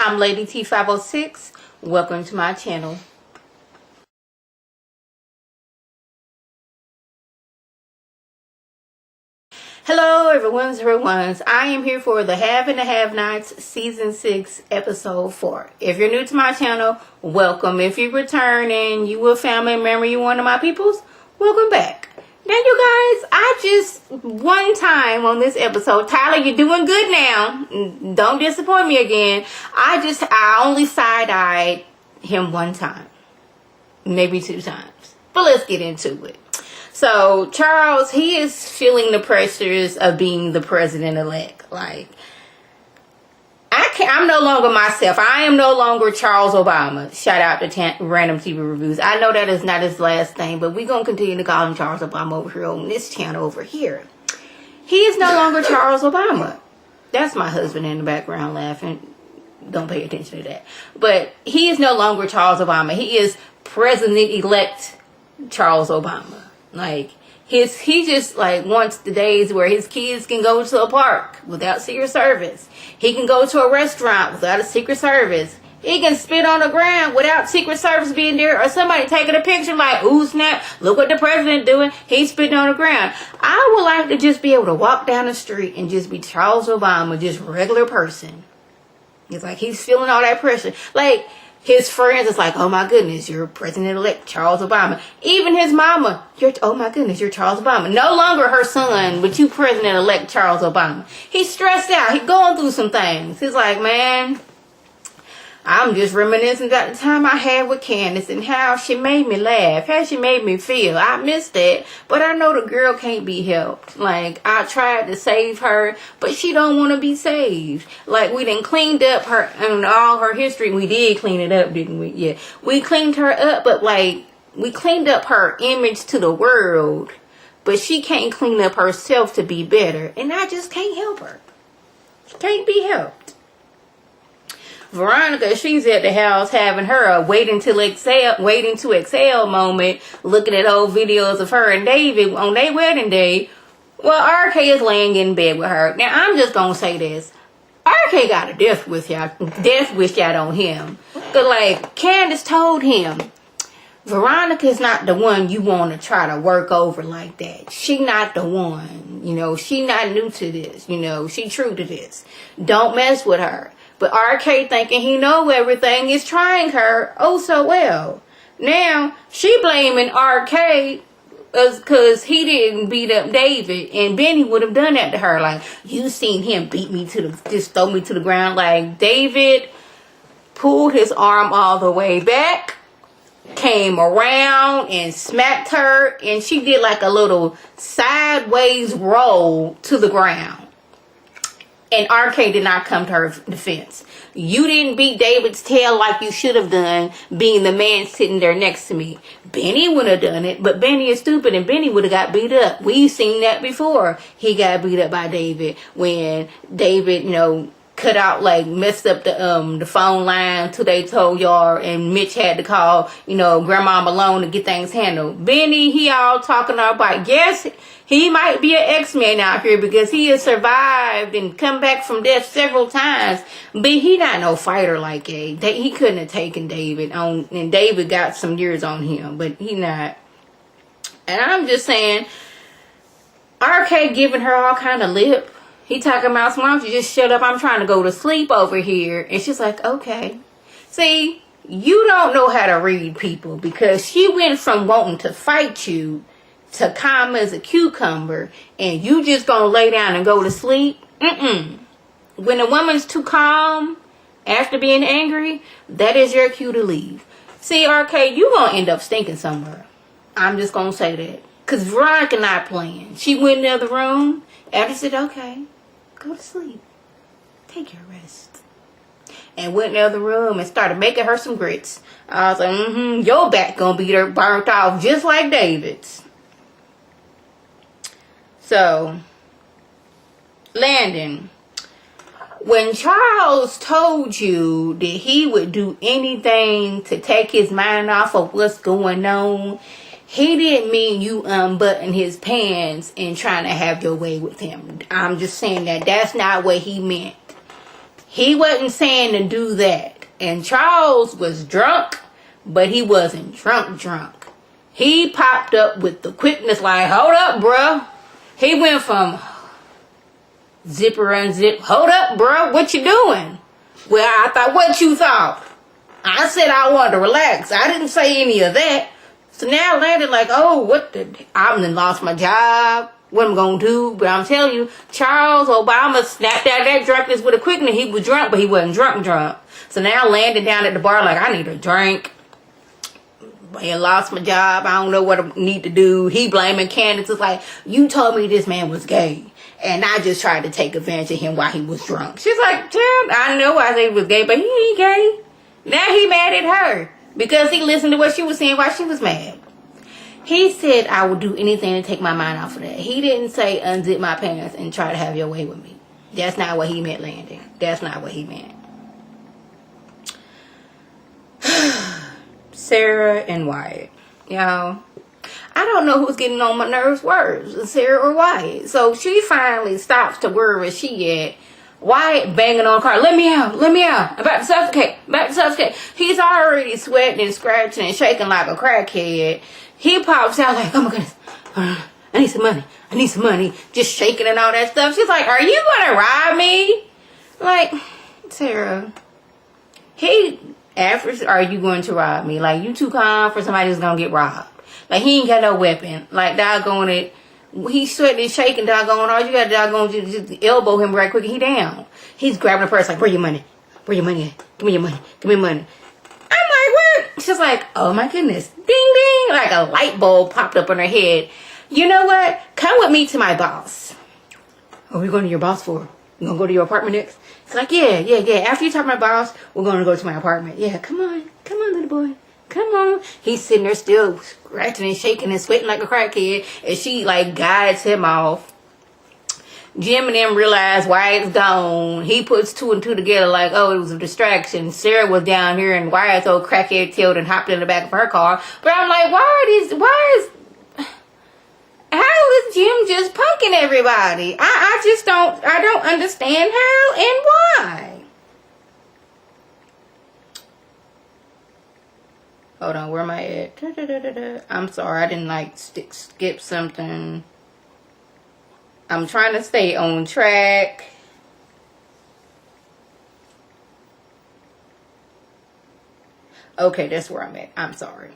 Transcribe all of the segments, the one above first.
I'm Lady T506. Welcome to my channel. Hello everyone's. I am here for the Have and the Have-Nots Season 6 Episode 4. If you're new to my channel, welcome. If you're returning, you a family member, you one of my peoples, welcome back. Now you guys, I just, one time on this episode, Tyler, you're doing good now. Don't disappoint me again. I only side-eyed him one time. Maybe two times. But let's get into it. So, Charles, he is feeling the pressures of being the president-elect. Like, I'm no longer myself. I am no longer Charles Obama. Shout out to Random TV Reviews. I know that is not his last name, but we're going to continue to call him Charles Obama over here on this channel over here. He is no longer Charles Obama. That's my husband in the background laughing. Don't pay attention to that. But he is no longer Charles Obama. He is President-elect Charles Obama. Like, he just, like, wants the days where his kids can go to a park without Secret Service. He can go to a restaurant without a Secret Service. He can spit on the ground without Secret Service being there or somebody taking a picture like, ooh, snap, look what the president doing. He's spitting on the ground. I would like to just be able to walk down the street and just be Charles Obama, just regular person. It's like he's feeling all that pressure. Like, his friends is like, oh my goodness, you're President-elect Charles Obama. Even his mama, oh my goodness, you're Charles Obama. No longer her son, but you President-elect Charles Obama. He's stressed out. He's going through some things. He's like, man, I'm just reminiscing about the time I had with Candace and how she made me laugh, how she made me feel. I missed that, but I know the girl can't be helped. Like, I tried to save her, but she don't want to be saved. Like, we done cleaned up her and all her history. We did clean it up, didn't we? Yeah, we cleaned her up, but like, we cleaned up her image to the world, but she can't clean up herself to be better, and I just can't help her. She can't be helped. Veronica, she's at the house having her a waiting to exhale moment, looking at old videos of her and David on their wedding day. Well, RK is laying in bed with her. Now, I'm just gonna say this. RK got a death wish out on him. But like, Candace told him, Veronica's not the one you want to try to work over like that. She not the one. You know, she not new to this. You know, she true to this. Don't mess with her. But RK, thinking he know everything, is trying her oh so well. Now, she blaming RK because he didn't beat up David. And Benny would have done that to her. Like, you seen him beat me just throw me to the ground. Like, David pulled his arm all the way back, came around and smacked her. And she did like a little sideways roll to the ground. And RK did not come to her defense. You didn't beat David's tail like you should have done, being the man sitting there next to me. Benny would have done it, but Benny is stupid and Benny would have got beat up. We've seen that before. He got beat up by David when David, cut out, like, messed up the phone line till they told y'all, and Mitch had to call, Grandma Malone to get things handled. Benny, he all talking about, yes, he might be an X-Men out here because he has survived and come back from death several times, but he not no fighter like that. He couldn't have taken David on, and David got some years on him, but he not. And I'm just saying, RK giving her all kind of lip. He talking about, why don't you just shut up? I'm trying to go to sleep over here. And she's like, okay. See, you don't know how to read people, because she went from wanting to fight you to calm as a cucumber, and you just gonna lay down and go to sleep. When a woman's too calm after being angry, that is your cue to leave. See, RK, you gonna end up stinking somewhere. I'm just gonna say that, because Veronica not playing. She went in the other room after said, okay, go to sleep, take your rest, and went in the other room and started making her some grits. I was like, your back gonna be there burnt off just like David's. So, Landon, when Charles told you that he would do anything to take his mind off of what's going on, he didn't mean you unbutton his pants and trying to have your way with him. I'm just saying that that's not what he meant. He wasn't saying to do that. And Charles was drunk, but he wasn't drunk. He popped up with the quickness like, hold up, bruh. He went from zipper unzip, hold up, bruh, what you doing? Well, I thought, what you thought? I said I wanted to relax. I didn't say any of that. So now Landon like, oh, what the, I done lost my job. What I'm going to do? But I'm telling you, Charles Obama snapped out that drunkenness with a quickness. He was drunk, but he wasn't drunk. So now Landon down at the bar like, I need a drink. I lost my job. I don't know what I need to do. He blaming Candace. It's like, you told me this man was gay. And I just tried to take advantage of him while he was drunk. She's like, child, I know I said he was gay, but he ain't gay. Now he mad at her because he listened to what she was saying while she was mad. He said, I would do anything to take my mind off of that. He didn't say unzip my pants and try to have your way with me. That's not what he meant, Landon. That's not what he meant. Sarah and Wyatt. Y'all, I don't know who's getting on my nerves worse, Sarah or Wyatt. So she finally stops to where is she at. Wyatt banging on the car. Let me out. I'm about to suffocate. He's already sweating and scratching and shaking like a crackhead. He pops out like, oh my goodness, I need some money. Just shaking and all that stuff. She's like, are you gonna rob me? Like, Sarah, he asked, are you going to rob me? Like, you too calm for somebody who's gonna get robbed. Like, he ain't got no weapon. Like, doggone it. He's sweating and shaking, doggone. All you got to doggone just elbow him right quick. He down. He's grabbing the purse like, where your money? Where your money at? Give me your money. Give me money. I'm like, what? She's like, oh my goodness. Ding, ding. Like a light bulb popped up on her head. You know what? Come with me to my boss. What are we going to your boss for? You going to go to your apartment next? It's like, yeah. After you talk to my boss, we're going to go to my apartment. Yeah, come on, little boy. Come on. He's sitting there still scratching and shaking and sweating like a crackhead. And she like guides him off. Jim and them realize Wyatt's gone. He puts two and two together like, oh, it was a distraction. Sarah was down here and Wyatt's old crackhead tailed and hopped in the back of her car. But I'm like, how is Jim just punking everybody? I don't understand how and why. Hold on, where am I at? I'm sorry, I didn't skip something. I'm trying to stay on track. Okay, that's where I'm at. I'm sorry.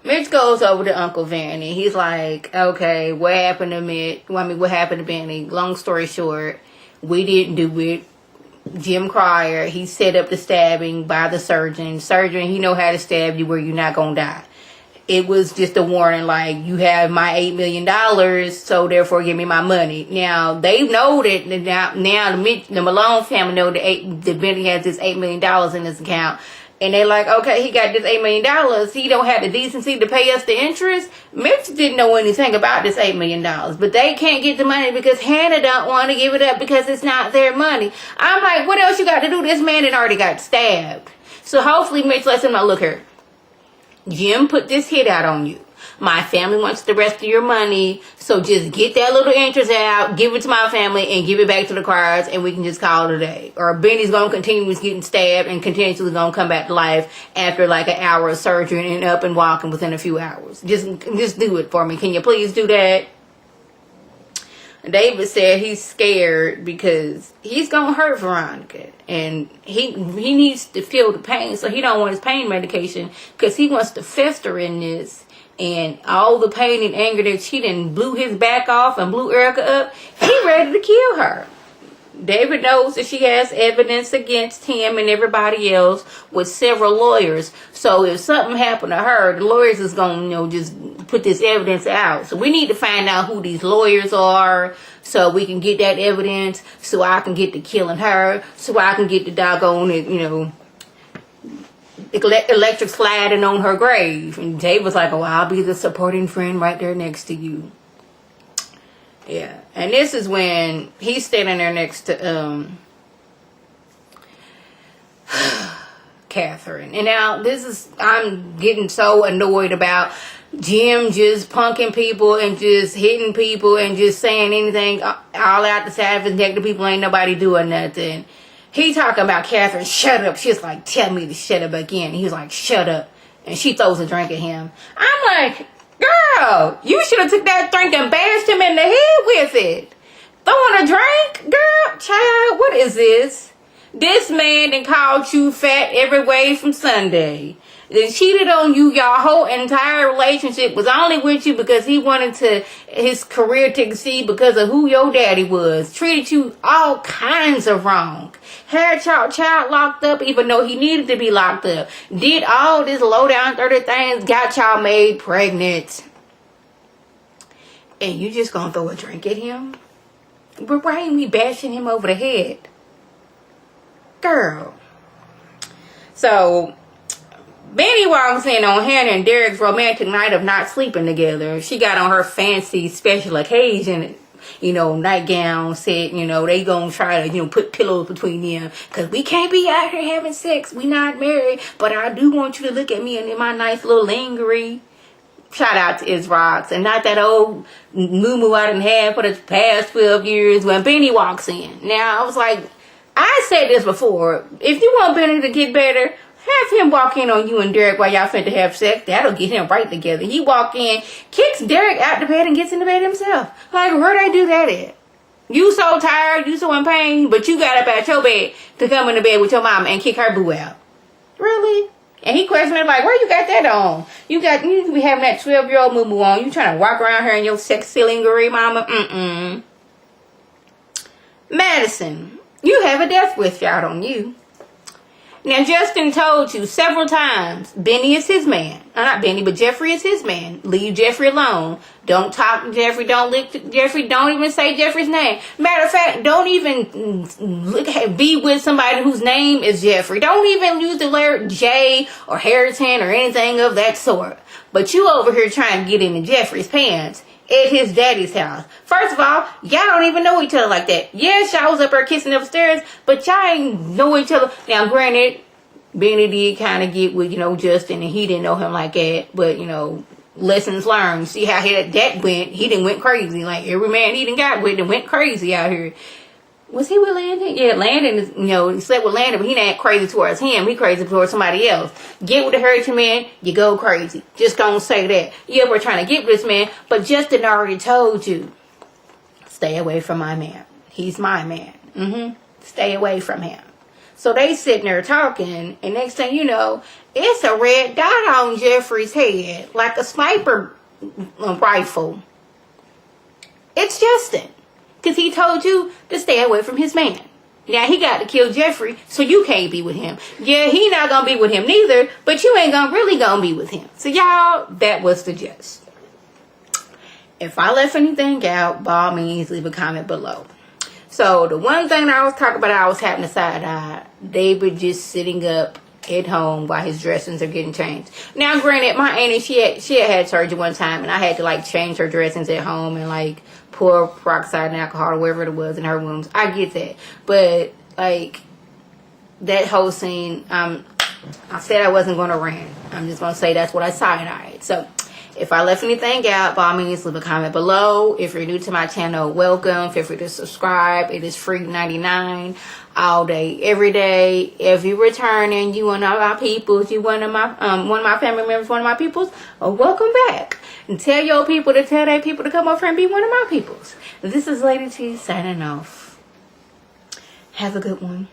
Mitch goes over to Uncle Vanny. He's like, okay, what happened to Mitch? What happened to Vanny? Long story short, we didn't do it. Jim Cryer, he set up the stabbing by the surgeon. Surgeon, he know how to stab you where you're not gonna die. It was just a warning, like, you have my $8 million, so therefore give me my money. Now, they know that, now the Malone family know that Benny has this $8 million in his account. And they're like, okay, he got this $8 million. He don't have the decency to pay us the interest. Mitch didn't know anything about this $8 million. But they can't get the money because Hannah don't want to give it up because it's not their money. I'm like, what else you got to do? This man had already got stabbed. So hopefully Mitch lets him know, look here. Jim put this hit out on you. My family wants the rest of your money, so just get that little interest out, give it to my family, and give it back to the Cryers, and we can just call it a day. Or Benny's going to continue getting stabbed and continuously going to come back to life after like an hour of surgery and up and walking within a few hours. Just do it for me. Can you please do that? David said he's scared because he's going to hurt Veronica. And he needs to feel the pain, so he don't want his pain medication because he wants to fester in this. And all the pain and anger that she done blew his back off and blew Erica up, he ready to kill her. David knows that she has evidence against him and everybody else with several lawyers. So if something happened to her, the lawyers is going to, just put this evidence out. So we need to find out who these lawyers are so we can get that evidence, so I can get to killing her, so I can get the doggone it, electric sliding on her grave. And Dave was like, oh, I'll be the supporting friend right there next to you. Yeah. And this is when he's standing there next to Catherine. And now I'm getting so annoyed about Jim just punking people and just hitting people and just saying anything all out the side of his neck to people. Ain't nobody doing nothing. He talking about Catherine, shut up. She's like, tell me to shut up again. He was like, shut up. And she throws a drink at him. I'm like, girl, you should have took that drink and bashed him in the head with it. Throwing a drink? Girl, child, what is this? This man then called you fat every way from Sunday. Then cheated on you. Your whole entire relationship was only with you because he wanted his career to succeed because of who your daddy was. Treated you all kinds of wrong. Had your child locked up even though he needed to be locked up. Did all this low down dirty things. Got y'all made pregnant. And you just gonna throw a drink at him? But why ain't we bashing him over the head? Girl. So Benny walks in on Hannah and Derek's romantic night of not sleeping together. She got on her fancy special occasion, nightgown set. They gonna try to, put pillows between them. Because we can't be out here having sex. We not married. But I do want you to look at me in my nice little lingerie. Shout out to Rocks. And not that old moo I done had for the past 12 years when Benny walks in. Now, I was like, I said this before. If you want Benny to get better, have him walk in on you and Derek while y'all finna have sex. That'll get him right together. He walk in, kicks Derek out the bed and gets in the bed himself. Like, where'd I do that at? You so tired, you so in pain, but you got up out your bed to come in the bed with your mama and kick her boo out. Really? And he questioned her like, where you got that on? You be having that 12-year-old moo on. You trying to walk around here in your sexy lingerie, mama? Madison, you have a death wish out on you. Now, Justin told you several times, Benny is his man. Not Benny, but Jeffrey is his man. Leave Jeffrey alone. Don't talk to Jeffrey. Don't lick to Jeffrey. Don't even say Jeffrey's name. Matter of fact, don't even be with somebody whose name is Jeffrey. Don't even use the letter J or Harrison or anything of that sort. But you over here trying to get into Jeffrey's pants at his daddy's house. First of all, y'all don't even know each other like that. Yes, y'all was up there kissing upstairs, but y'all ain't know each other. Now, granted, Benny did kind of get with, Justin, and he didn't know him like that. But, lessons learned. See how that went. He done went crazy. Like, every man he done got with and went crazy out here. Was he with Landon? Yeah, Landon is, he slept with Landon, but he ain't crazy towards him. He crazy towards somebody else. Get with the hurricane man, you go crazy. Just don't say that. You ever trying to get with this man, but Justin already told you, stay away from my man. He's my man. Stay away from him. So they sitting there talking, and next thing you know, it's a red dot on Jeffrey's head, like a sniper rifle. It's Justin. Because he told you to stay away from his man. Now, he got to kill Jeffrey, so you can't be with him. Yeah, he not going to be with him neither, but you ain't really going to be with him. So, y'all, that was the gist. If I left anything out, by all means, leave a comment below. So, the one thing that I was talking about, I was having a side eye. David just sitting up at home while his dressings are getting changed. Now, granted, my auntie, she had surgery one time, and I had to, change her dressings at home and, pour peroxide and alcohol or wherever it was in her wounds. I get that. But, that whole scene, I said I wasn't going to rant. I'm just going to say that's what I side-eyed. So, if I left anything out, by all means, leave a comment below. If you're new to my channel, welcome. Feel free to subscribe. It is free 99 all day, every day. If you returning, you one of my peoples, you one of my family members, one of my peoples, welcome back. And tell your people to tell their people to come over and be one of my peoples. This is Lady T signing off. Have a good one.